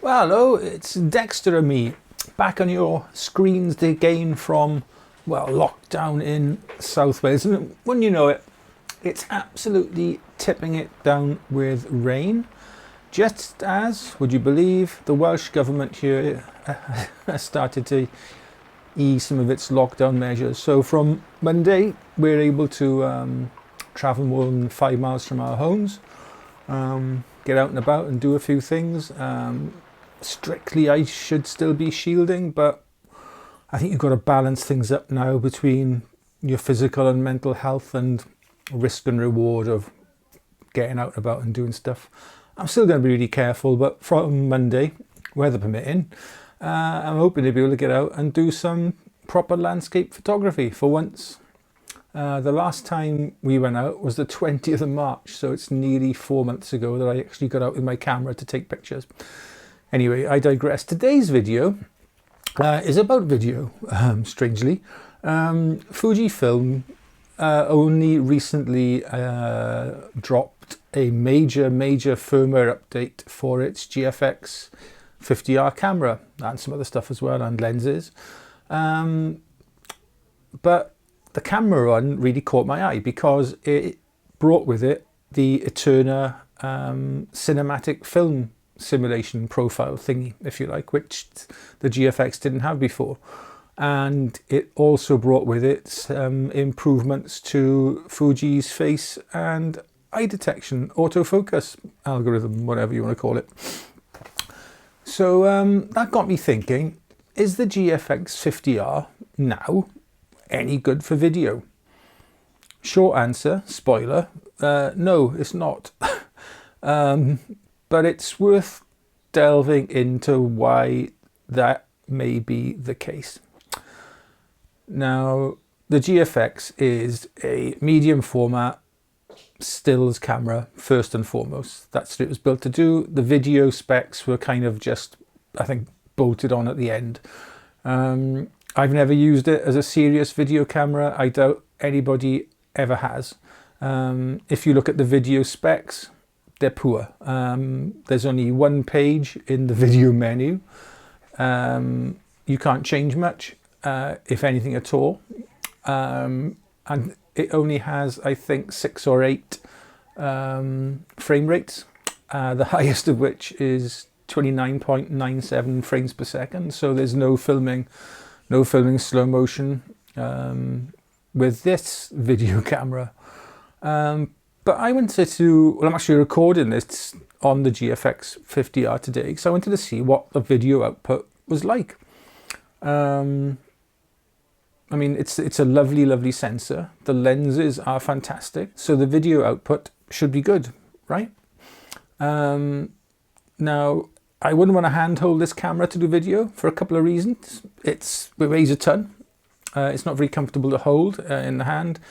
Well, hello, it's Dexter and me, back on your screens again from, well, lockdown in South Wales. And when you know it, it's absolutely tipping it down with rain. Just as, would you believe, the Welsh government here has started to ease some of its lockdown measures. So from Monday, we're able to travel more than 5 miles from our homes, get out and about and do a few things. Strictly, I should still be shielding, but I think you've got to balance things up now between your physical and mental health and risk and reward of getting out and about and doing stuff. I'm still going to be really careful, but from Monday, weather permitting, I'm hoping to be able to get out and do some proper landscape photography for once. The last time we went out was the 20th of March, so it's nearly 4 months ago that I actually got out with my camera to take pictures. Anyway, I digress. Today's video is about video, strangely. Fujifilm only recently dropped a major firmware update for its GFX50R camera and some other stuff as well, and lenses. But the camera one really caught my eye because it brought with it the Eterna cinematic film simulation profile thingy, if you like, which the GFX didn't have before. And it also brought with it some improvements to Fuji's face and eye detection, autofocus algorithm, whatever you want to call it. So that got me thinking, is the GFX50R now any good for video? Short answer, spoiler, no, it's not. But it's worth delving into why that may be the case. Now, the GFX is a medium format stills camera first and foremost. That's what it was built to do. The video specs were kind of just, I think, bolted on at the end. I've never used it as a serious video camera. I doubt anybody ever has. If you look at the video specs, they're poor. There's only one page in the video menu. You can't change much, if anything at all. And it only has, I think, 6 or 8 frame rates, the highest of which is 29.97 frames per second. So there's no filming slow motion with this video camera. But I wanted to, well, I'm actually recording this on the GFX50R today because I wanted to see what the video output was like. I mean, it's a lovely sensor. The lenses are fantastic. So the video output should be good, right? Now, I wouldn't want to handhold this camera to do video for a couple of reasons. It weighs a ton. It's not very comfortable to hold in the hand.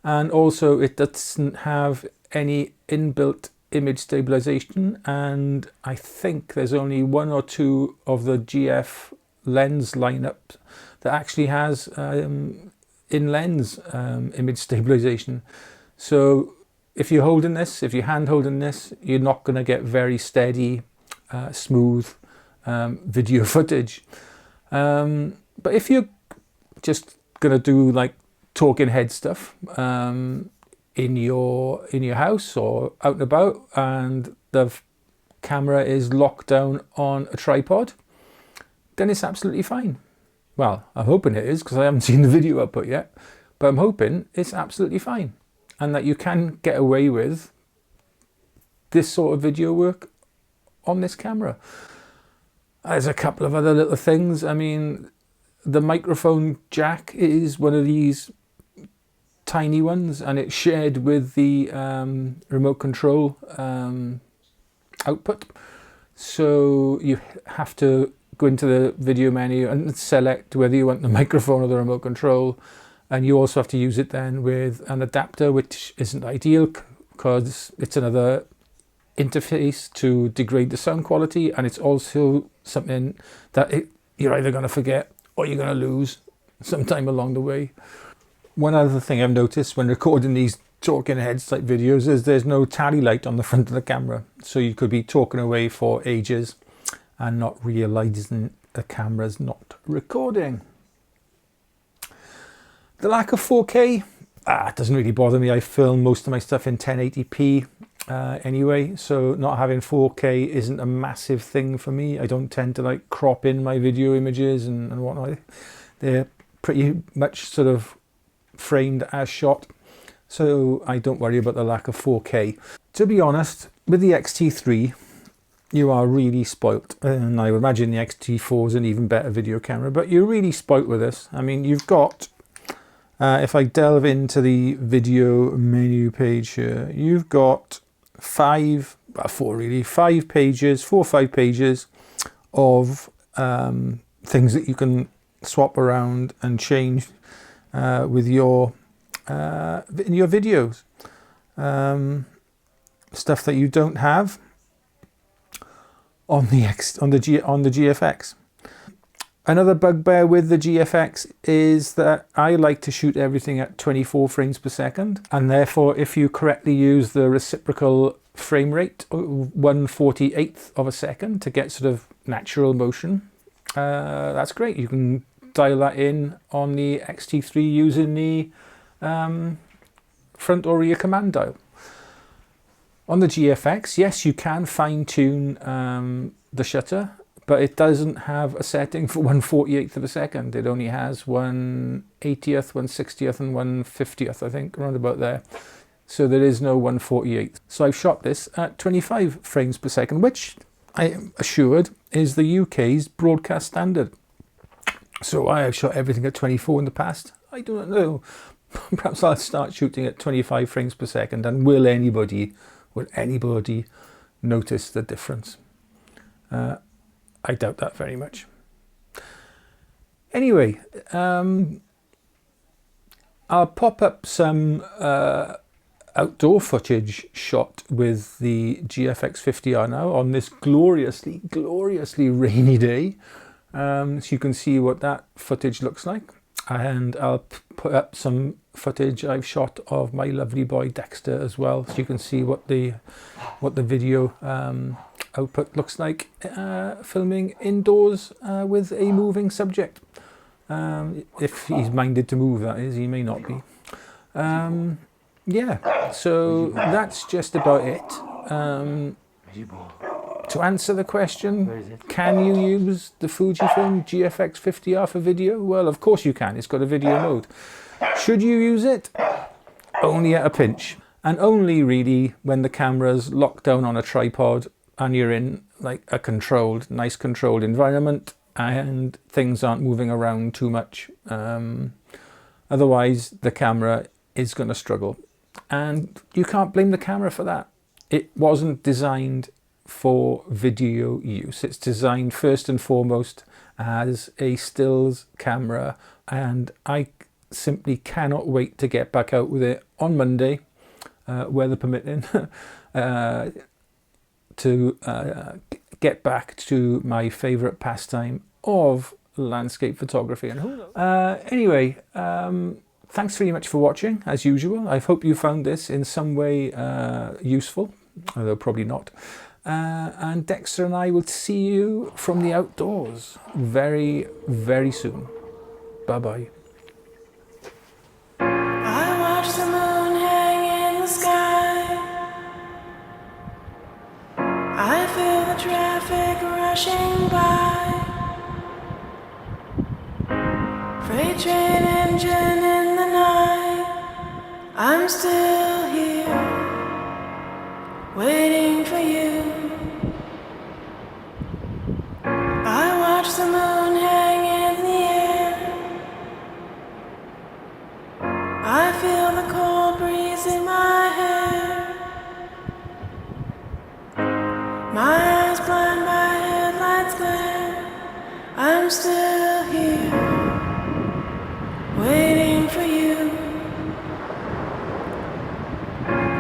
And also it doesn't have any inbuilt image stabilization. And I think there's only 1 or 2 of the GF lens lineup that actually has in-lens image stabilization. So if you're holding this, if you're hand holding this, you're not going to get very steady, smooth video footage. But if you're just going to do like talking head stuff in your house or out and about, and the camera is locked down on a tripod, then it's absolutely fine. Well, I'm hoping it is because I haven't seen the video output yet, but I'm hoping it's absolutely fine and that you can get away with this sort of video work on this camera. There's a couple of other little things. I mean, the microphone jack is one of these tiny ones, and it's shared with the remote control output. So you have to go into the video menu and select whether you want the microphone or the remote control. And you also have to use it then with an adapter, which isn't ideal because it's another interface to degrade the sound quality, and it's also something that you're either going to forget or you're going to lose sometime along the way. One other thing I've noticed when recording these talking heads type videos is there's no tally light on the front of the camera, so you could be talking away for ages and not realizing the camera's not recording. The lack of 4K, it doesn't really bother me. I film most of my stuff in 1080p anyway, so not having 4K isn't a massive thing for me. I don't tend to like crop in my video images and whatnot. They're pretty much sort of framed as shot, so I don't worry about the lack of 4K. To be honest, with the X-T3, you are really spoilt, and I would imagine the X-T4 is an even better video camera, but you're really spoilt with this. I mean, you've got, if I delve into the video menu page here, you've got 4 or 5 pages of things that you can swap around and change with your in your videos. Stuff that you don't have on the GFX. Another bugbear with the GFX is that I like to shoot everything at 24 frames per second, and therefore if you correctly use the reciprocal frame rate, 1/48th of a second, to get sort of natural motion, that's great. You can dial that in on the X-T3 using the front or rear command dial. On the GFX, yes, you can fine-tune the shutter, but it doesn't have a setting for 1/48th of a second. It only has 1/80th, 1/60th and 1/50th, I think, around about there. So there is no 1/48th. So I've shot this at 25 frames per second, which I am assured is the UK's broadcast standard. So I have shot everything at 24 in the past. I do not know. Perhaps I'll start shooting at 25 frames per second, and will anybody notice the difference? I doubt that very much. Anyway, I'll pop up some outdoor footage shot with the GFX50R now on this gloriously rainy day. So you can see what that footage looks like. And I'll put up some footage I've shot of my lovely boy Dexter as well, so you can see what the video output looks like filming indoors with a moving subject. If he's minded to move, that is. He may not be. Yeah, so that's just about it. To answer the question, can you use the Fujifilm GFX50R for video? Well, of course you can. It's got a video mode. Should you use it? Only at a pinch. And only really when the camera's locked down on a tripod and you're in like a nice controlled environment and things aren't moving around too much. Otherwise, the camera is going to struggle. And you can't blame the camera for that. It wasn't designed for video use. It's designed first and foremost as a stills camera, and I simply cannot wait to get back out with it on Monday, weather permitting, to get back to my favourite pastime of landscape photography. And anyway, thanks very much for watching, as usual. I hope you found this in some way useful, although probably not. And Dexter and I will see you from the outdoors very, very soon. Bye-bye. I watch the moon hang in the sky. I feel the traffic rushing by. Freight train engine in the night. I'm still here, waiting for you. I watch the moon hang in the air. I feel the cold breeze in my hair. My eyes blind by headlights glare. I'm still here, waiting for you.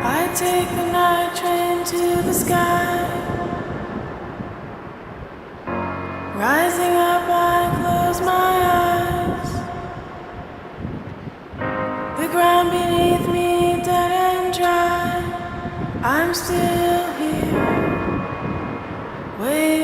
I take the night train to the sky. Rising up, I close my eyes. The ground beneath me dead and dry. I'm still here, waiting.